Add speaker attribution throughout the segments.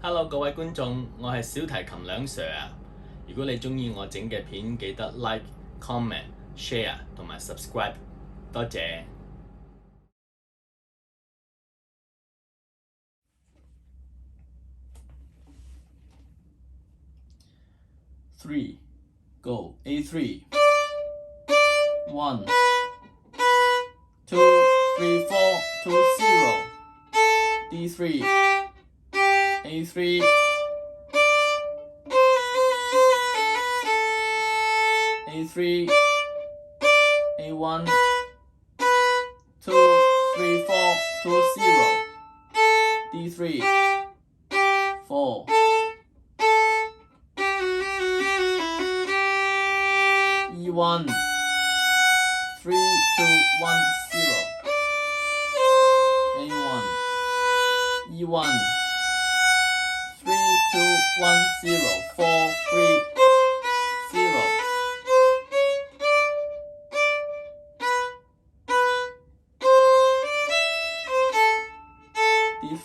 Speaker 1: Hello 各位觀眾，我係小提琴Leung Sir啊！如果你鍾意我整嘅片，記得 like、comment、share 同埋 subscribe， 多謝。3 Go A3 1 2 3 4 2 0 D3 A3 A3 A1 2 3 4 2 0 D3 4 E1 3 2 1 0 A1 E1 3 2 1 0 4 3 0 D3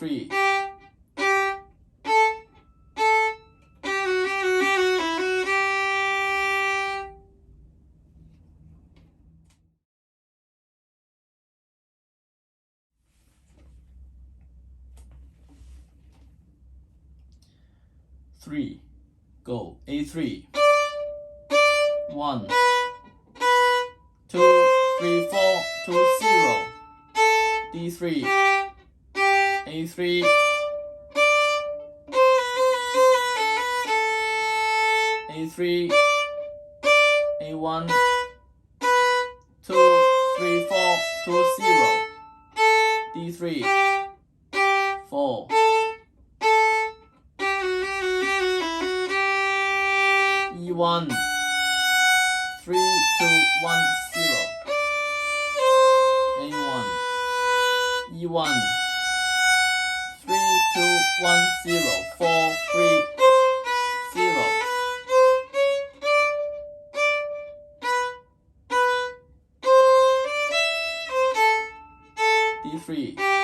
Speaker 1: 3 Go A3 1 2 3 4 2 0 D3 A3 A3 A1 2 3 4 2 0 D3 4 E1 3 2 1 0 A1 E1 3 2 1 0 4 3 0 D3